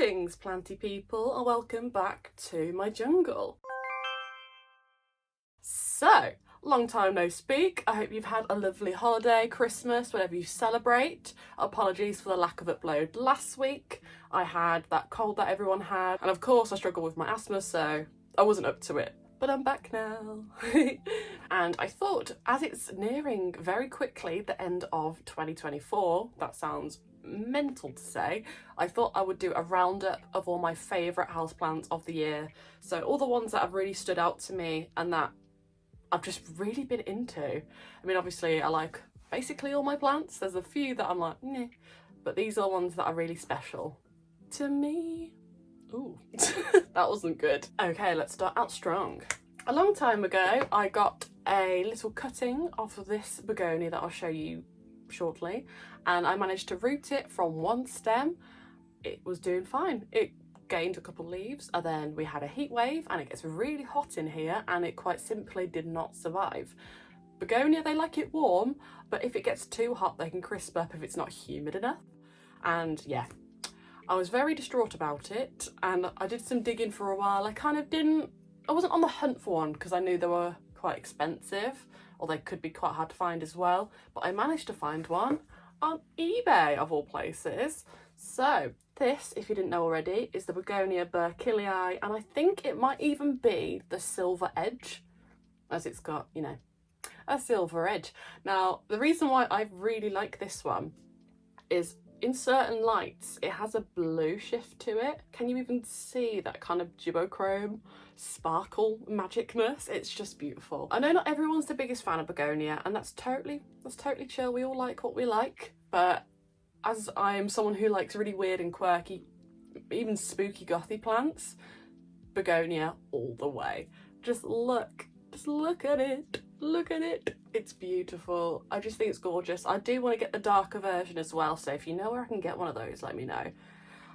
Greetings, planty people, and welcome back to my jungle. So, long time no speak. I hope you've had a lovely holiday, Christmas, whatever you celebrate. Apologies for the lack of upload last week. I had that cold that everyone had, and of course I struggle with my asthma, so I wasn't up to it. But I'm back now. And I thought, as it's nearing very quickly the end of 2024, that sounds mental to say, I thought I would do a roundup of all my favourite houseplants of the year. So all the ones that have really stood out to me and that I've just really been into. I mean, obviously I like basically all my plants. There's a few that I'm like, meh, but these are ones that are really special to me. Ooh, that wasn't good. Okay, let's start out strong. A long time ago, I got a little cutting of this begonia that I'll show you shortly, and I managed to root it from one stem. It was doing fine. It gained a couple leaves, and then we had a heat wave, and it gets really hot in here, and it quite simply did not survive. Begonia, they like it warm, but if it gets too hot, they can crisp up if it's not humid enough. And yeah, I was very distraught about it, and I did some digging for a while. I wasn't on the hunt for one because I knew they were quite expensive, or they could be quite hard to find as well, but I managed to find one on eBay of all places. So this, if you didn't know already, is the Begonia burkillii, and I think it might even be the silver edge, as it's got, you know, a silver edge. Now, the reason why I really like this one is in certain lights it has a blue shift to it. Can you even see that kind of duochrome sparkle magicness? It's just beautiful. I know not everyone's the biggest fan of begonia, and that's totally chill. We all like what we like, but as I am someone who likes really weird and quirky, even spooky gothy plants, begonia all the way. Just look at it. Look at it. It's beautiful. I just think it's gorgeous. I do want to get the darker version as well, so if you know where I can get one of those, let me know.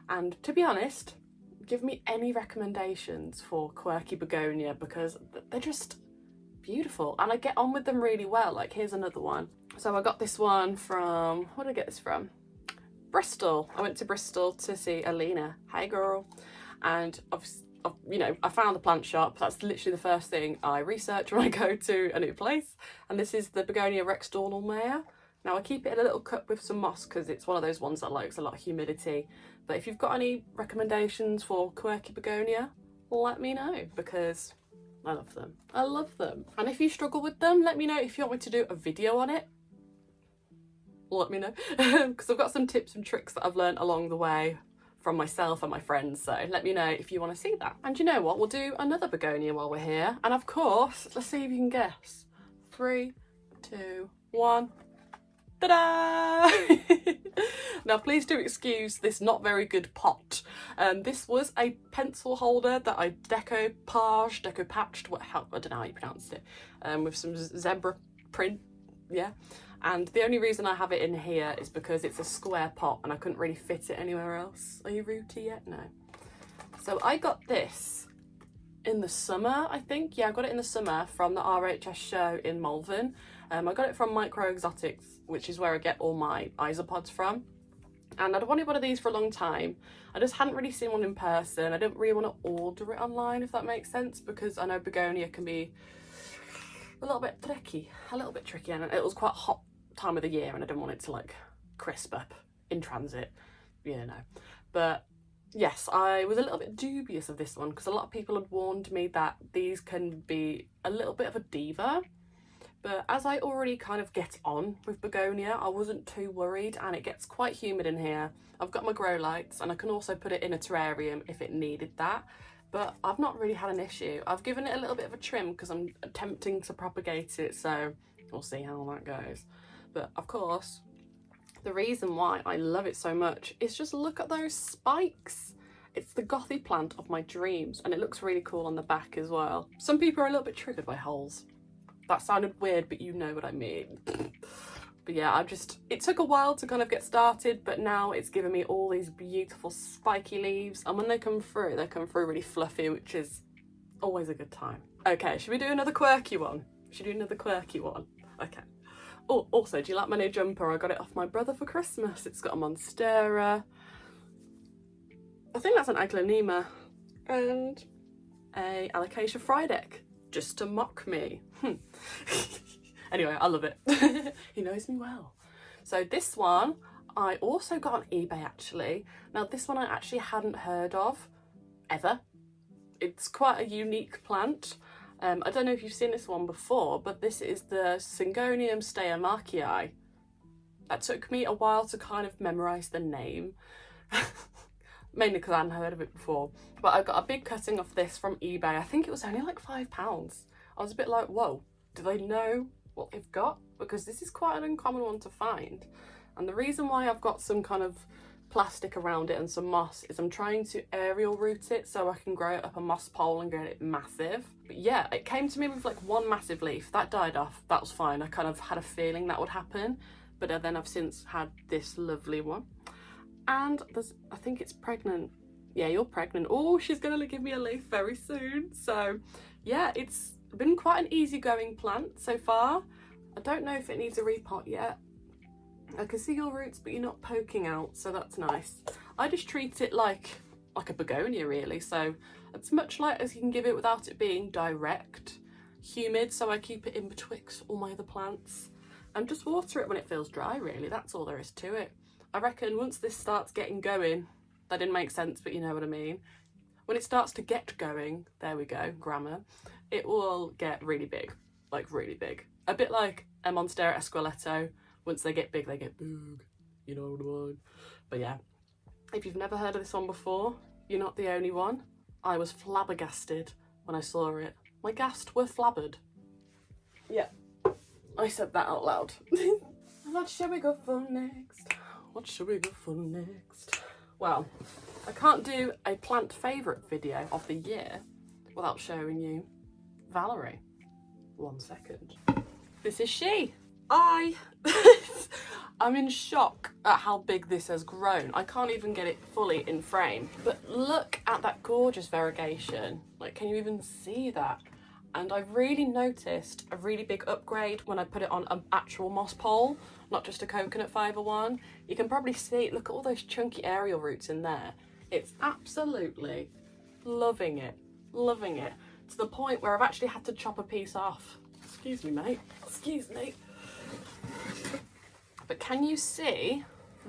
And to be honest, give me any recommendations for quirky begonia, because they're just beautiful and I get on with them really well. Like, here's another one. So I got this one from, where did I get this from? Bristol. I went to Bristol to see Alina. Hey girl. And you know, I found the plant shop. That's literally the first thing I research when I go to a new place. And this is the Begonia rexdornalmea. Now I keep it in a little cup with some moss because it's one of those ones that likes a lot of humidity. But if you've got any recommendations for quirky begonia, let me know, because I love them. I love them. And if you struggle with them, let me know. If you want me to do a video on it, let me know. Because I've got some tips and tricks that I've learned along the way from myself and my friends, so let me know if you want to see that. And you know what, we'll do another begonia while we're here, and of course, let's see if you can guess. 3, 2, 1. Ta-da! Now please do excuse this not very good pot. This was a pencil holder that I decoupaged, I don't know how you pronounce it, with some zebra print, yeah. And the only reason I have it in here is because it's a square pot and I couldn't really fit it anywhere else. Are you rooty yet? No. So I got this in the summer, I think. Yeah, I got it in the summer from the RHS show in Malvern. I got it from Micro Exotics, which is where I get all my isopods from. And I'd wanted one of these for a long time. I just hadn't really seen one in person. I didn't really want to order it online, if that makes sense, because I know begonia can be a little bit tricky, and it was quite hot time of the year and I didn't want it to like crisp up in transit, you know. But yes, I was a little bit dubious of this one because a lot of people had warned me that these can be a little bit of a diva, but as I already kind of get on with begonia, I wasn't too worried, and it gets quite humid in here. I've got my grow lights and I can also put it in a terrarium if it needed that, but I've not really had an issue. I've given it a little bit of a trim because I'm attempting to propagate it, so we'll see how that goes. But of course, the reason why I love it so much is just look at those spikes. It's the gothy plant of my dreams, and it looks really cool on the back as well. Some people are a little bit triggered by holes. That sounded weird, but you know what I mean. But yeah, it took a while to kind of get started, but now it's given me all these beautiful spiky leaves, and when they come through really fluffy, which is always a good time. Okay, should we do another quirky one? Okay. Oh, also, do you like my new jumper? I got it off my brother for Christmas. It's got a Monstera. I think that's an aglaonema, and a alocasia frydek, just to mock me. Anyway, I love it. He knows me well. So this one I also got on eBay actually. Now this one I actually hadn't heard of ever. It's quite a unique plant. I don't know if you've seen this one before, but this is the Syngonium steyermarkii. That took me a while to kind of memorise the name, mainly because I hadn't heard of it before. But I got a big cutting of this from eBay. I think it was only like £5. I was a bit like, whoa, do they know what they've got? Because this is quite an uncommon one to find. And the reason why I've got some kind of plastic around it and some moss is I'm trying to aerial root it so I can grow it up a moss pole and get it massive. But yeah, it came to me with like one massive leaf. That died off. That was fine. I kind of had a feeling that would happen. But then I've since had this lovely one. And I think it's pregnant. Yeah, you're pregnant. Oh, she's going to give me a leaf very soon. So yeah, it's been quite an easygoing plant so far. I don't know if it needs a repot yet. I can see your roots, but you're not poking out, so that's nice. I just treat it like a begonia really, so it's much light as you can give it without it being direct. Humid, so I keep it in betwixt all my other plants. And just water it when it feels dry really, that's all there is to it. I reckon once this starts getting going, that didn't make sense, but you know what I mean. When it starts to get going, there we go, grammar, it will get really big, like really big. A bit like a Monstera esqueleto. Once they get big, they get big, you know what I mean? But yeah, if you've never heard of this one before, you're not the only one. I was flabbergasted when I saw it. My gasts were flabbered. Yeah, I said that out loud. What shall we go for next? What shall we go for next? Well, I can't do a plant favourite video of the year without showing you Valerie. 1 second. This is she. I'm in shock at how big this has grown. I can't even get it fully in frame. But look at that gorgeous variegation. Like, can you even see that? And I've really noticed a really big upgrade when I put it on an actual moss pole, not just a coconut fibre one. You can probably see, look at all those chunky aerial roots in there. It's absolutely loving it, to the point where I've actually had to chop a piece off. Excuse me, mate, excuse me. But can you see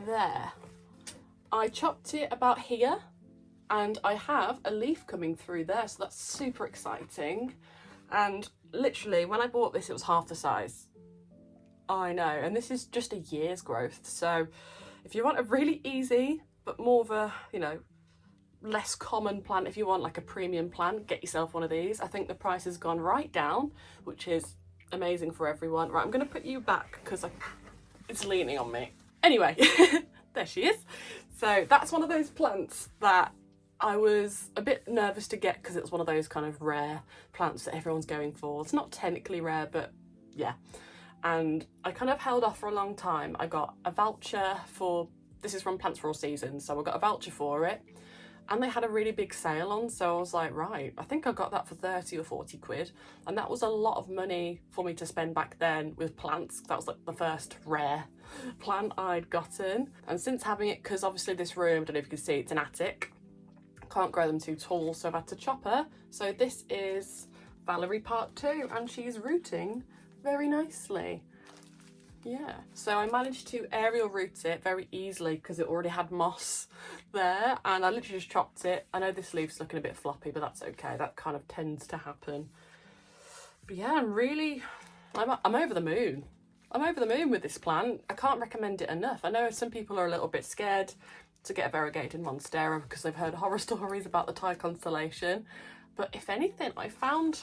there? I chopped it about here and I have a leaf coming through there, so that's super exciting. And literally when I bought this, it was half the size. I know, and this is just a year's growth. So if you want a really easy, but more of a, you know, less common plant, if you want like a premium plant, get yourself one of these. I think the price has gone right down, which is amazing for everyone. Right, I'm going to put you back because it's leaning on me. Anyway, there she is. So that's one of those plants that I was a bit nervous to get because it was one of those kind of rare plants that everyone's going for. It's not technically rare, but yeah. And I kind of held off for a long time. I got a voucher for, this is from Plants for All Seasons, so I got a voucher for it. And they had a really big sale on, so I was like, right, I think I got that for 30 or 40 quid. And that was a lot of money for me to spend back then with plants. That was like the first rare plant I'd gotten. And since having it, because obviously this room, I don't know if you can see, it's an attic. Can't grow them too tall, so I've had to chop her. So this is Valerie part 2, and she's rooting very nicely. Yeah, so I managed to aerial root it very easily because it already had moss there, and I literally just chopped it. I know this leaf's looking a bit floppy, but that's okay. That kind of tends to happen. But yeah, I'm over the moon. I'm over the moon with this plant. I can't recommend it enough. I know some people are a little bit scared to get a variegated Monstera because they've heard horror stories about the Thai constellation. But if anything, I found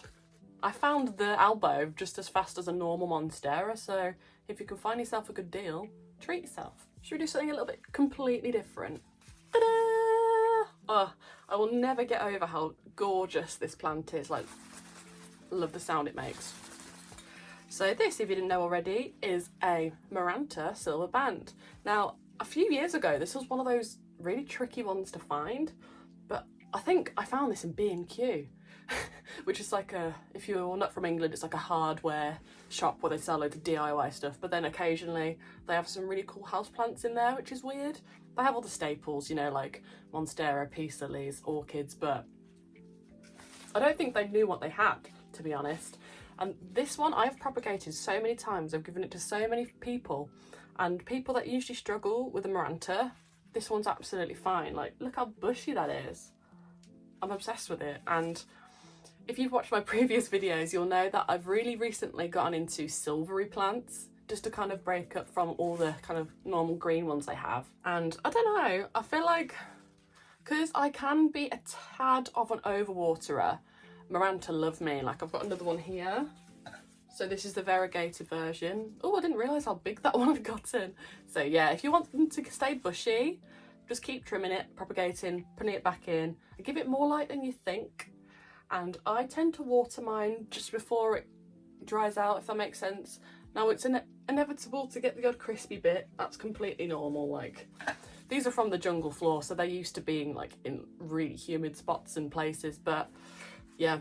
the albo just as fast as a normal Monstera, so if you can find yourself a good deal, treat yourself. Should we do something a little bit completely different? Ta-da! Oh, I will never get over how gorgeous this plant is. Like, love the sound it makes. So this, if you didn't know already, is a Maranta silver band. Now, a few years ago, this was one of those really tricky ones to find, but I think I found this in B&Q, which is like a, if you're not from England, it's like a hardware shop where they sell loads of DIY stuff, but then occasionally they have some really cool houseplants in there, which is weird. They have all the staples, you know, like Monstera, peace lilies, orchids, but I don't think they knew what they had, to be honest. And this one I've propagated so many times, I've given it to so many people, and people that usually struggle with the Maranta, this one's absolutely fine. Like, look how bushy that is. I'm obsessed with it. And if you've watched my previous videos, you'll know that I've really recently gotten into silvery plants, just to kind of break up from all the kind of normal green ones they have. And I don't know, I feel like, because I can be a tad of an overwaterer, Maranta love me. Like, I've got another one here. So this is the variegated version. Oh, I didn't realise how big that one had gotten. So yeah, if you want them to stay bushy, just keep trimming it, propagating, putting it back in, and give it more light than you think. And I tend to water mine just before it dries out, if that makes sense. Now, it's inevitable to get the odd crispy bit. That's completely normal. Like, these are from the jungle floor, so they're used to being like in really humid spots and places, but yeah,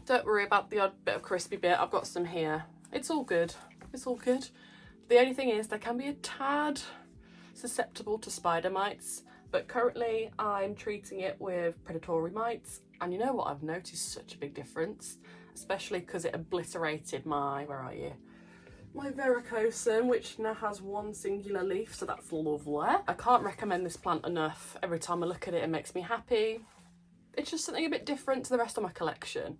don't worry about the odd bit of crispy bit. I've got some here. It's all good. It's all good. The only thing is they can be a tad susceptible to spider mites, but currently I'm treating it with predatory mites. And you know what? I've noticed such a big difference, especially because it obliterated my, where are you? My varicosum, which now has one singular leaf, so that's lovely. I can't recommend this plant enough. Every time I look at it, it makes me happy. It's just something a bit different to the rest of my collection.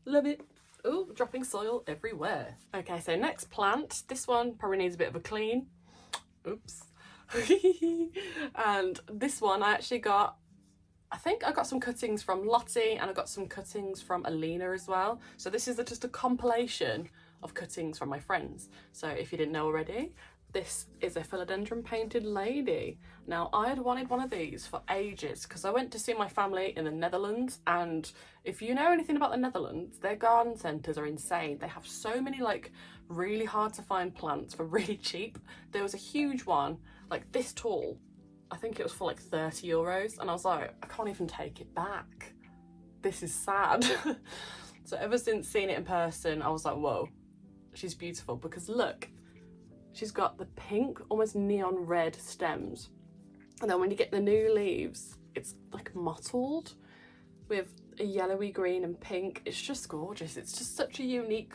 Love it. Oh, dropping soil everywhere. Okay, so next plant. This one probably needs a bit of a clean. Oops. And this one I actually got, I think I got some cuttings from Lottie, and I got some cuttings from Alina as well. So this is just a compilation of cuttings from my friends. So if you didn't know already, this is a Philodendron painted lady. Now, I had wanted one of these for ages because I went to see my family in the Netherlands, and if you know anything about the Netherlands, their garden centres are insane. They have so many like really hard to find plants for really cheap. There was a huge one like this tall. I think it was for like 30 euros, and I was like, I can't even take it back. This is sad. So ever since seeing it in person, I was like, whoa, she's beautiful, because look, she's got the pink, almost neon red stems. And then when you get the new leaves, it's like mottled with a yellowy green and pink. It's just gorgeous. It's just such a unique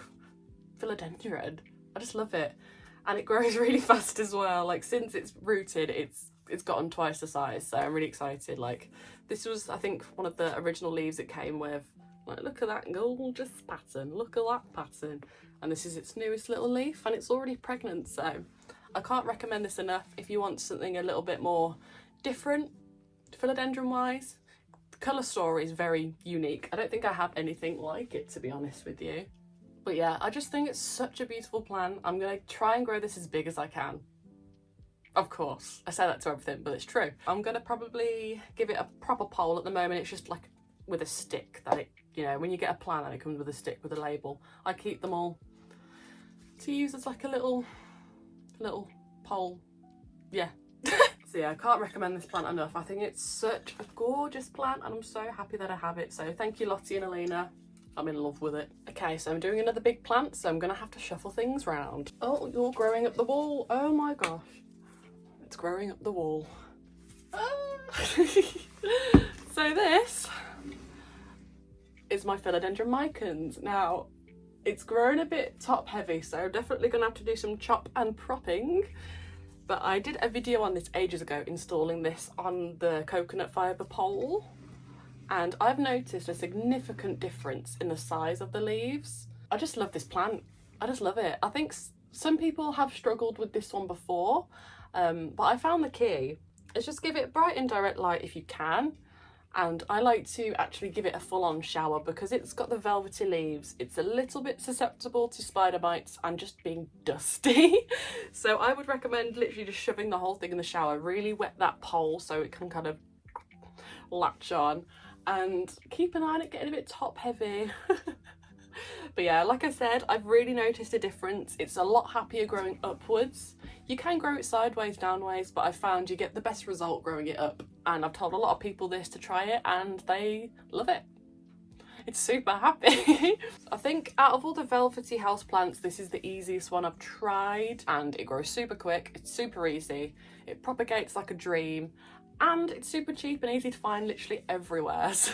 philodendron. I just love it. And it grows really fast as well. Like, since it's rooted, it's gotten twice the size. So I'm really excited. Like, this was, I think, one of the original leaves it came with. Like, look at that gorgeous pattern. Look at that pattern. And this is its newest little leaf, and it's already pregnant. So I can't recommend this enough if you want something a little bit more different philodendron wise. The colour story is very unique. I don't think I have anything like it, to be honest with you. But yeah, I just think it's such a beautiful plant. I'm going to try and grow this as big as I can. Of course, I say that to everything, but it's true. I'm going to probably give it a proper pole at the moment. It's just like with a stick that it, you know, when you get a plant and it comes with a stick with a label, I keep them all to use as like a little pole. Yeah. So yeah, I can't recommend this plant enough. I think it's such a gorgeous plant, and I'm so happy that I have it. So thank you, Lottie and Alina. I'm in love with it. Okay, so I'm doing another big plant, so I'm gonna have to shuffle things round. Oh, you're growing up the wall. Oh my gosh. It's growing up the wall. Oh. So this is my Philodendron micans. Now, it's grown a bit top heavy, so I'm definitely gonna have to do some chop and propping. But I did a video on this ages ago, installing this on the coconut fibre pole, and I've noticed a significant difference in the size of the leaves. I just love this plant. I just love it. I think some people have struggled with this one before, but I found the key is just give it bright and direct light if you can. And I like to actually give it a full-on shower because it's got the velvety leaves. It's a little bit susceptible to spider bites and just being dusty. So I would recommend literally just shoving the whole thing in the shower. Really wet that pole so it can kind of latch on, and keep an eye on it getting a bit top heavy. But yeah, like I said, I've really noticed a difference. It's a lot happier growing upwards. You can grow it sideways, downways, but I found you get the best result growing it up. And I've told a lot of people this to try it and they love it. It's super happy. I think out of all the velvety houseplants, this is the easiest one I've tried, and it grows super quick. It's super easy. It propagates like a dream, and it's super cheap and easy to find literally everywhere. So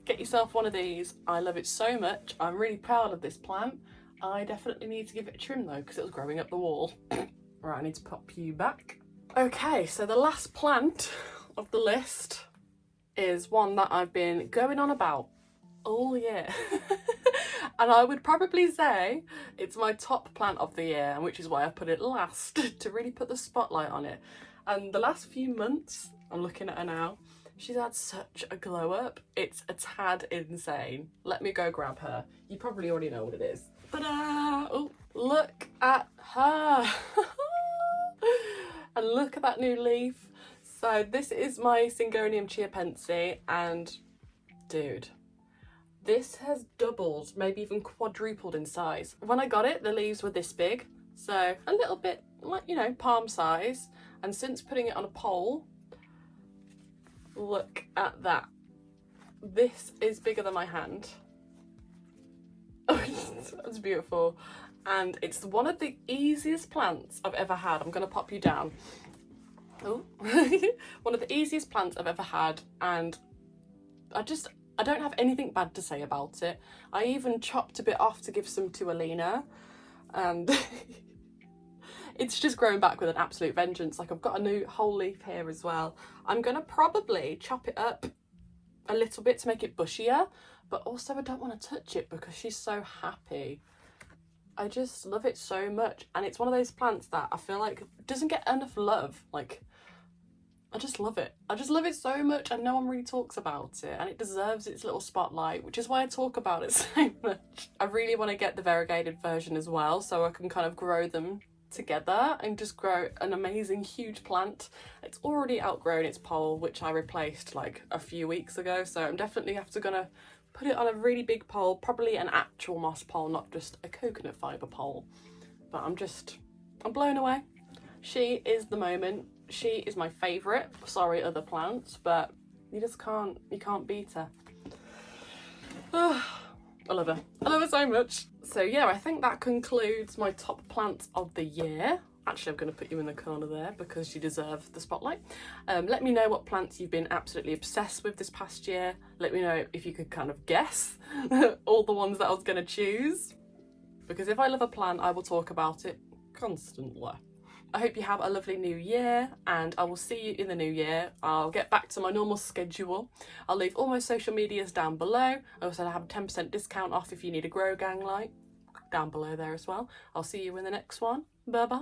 get yourself one of these. I love it so much. I'm really proud of this plant. I definitely need to give it a trim though, because it was growing up the wall. Right, I need to pop you back. Okay, so the last plant of the list is one that I've been going on about all year. And I would probably say it's my top plant of the year, which is why I put it last, to really put the spotlight on it. And the last few months, I'm looking at her now, she's had such a glow up. It's a tad insane. Let me go grab her. You probably already know what it is. Ta-da! Oh, look at her. And look at that new leaf. So this is my Syngonium chiapense, and dude, this has doubled, maybe even quadrupled in size. When I got it, the leaves were this big, so a little bit like, you know, palm size. And since putting it on a pole, look at that. This is bigger than my hand. Oh, that's beautiful. And it's one of the easiest plants I've ever had. I'm gonna pop you down. Oh, one of the easiest plants I've ever had, and I don't have anything bad to say about it. I even chopped a bit off to give some to Alina, and it's just grown back with an absolute vengeance. Like, I've got a new whole leaf here as well. I'm gonna probably chop it up a little bit to make it bushier, but also I don't want to touch it because she's so happy. I just love it so much, and it's one of those plants that I feel like doesn't get enough love. Like, I just love it. I just love it so much, and no one really talks about it, and it deserves its little spotlight, which is why I talk about it so much. I really want to get the variegated version as well, so I can kind of grow them together and just grow an amazing huge plant. It's already outgrown its pole, which I replaced like a few weeks ago, so I'm definitely gonna put it on a really big pole, probably an actual moss pole, not just a coconut fibre pole. But I'm blown away. She is the moment. She is my favourite. Sorry, other plants, but you can't beat her. I love her. I love her so much. So yeah, I think that concludes my top plants of the year. Actually, I'm going to put you in the corner there because you deserve the spotlight. Let me know what plants you've been absolutely obsessed with this past year. Let me know if you could kind of guess all the ones that I was going to choose. Because if I love a plant, I will talk about it constantly. I hope you have a lovely new year, and I will see you in the new year. I'll get back to my normal schedule. I'll leave all my social medias down below. I also have a 10% discount off if you need a grow gang light down below there as well. I'll see you in the next one. Bye bye.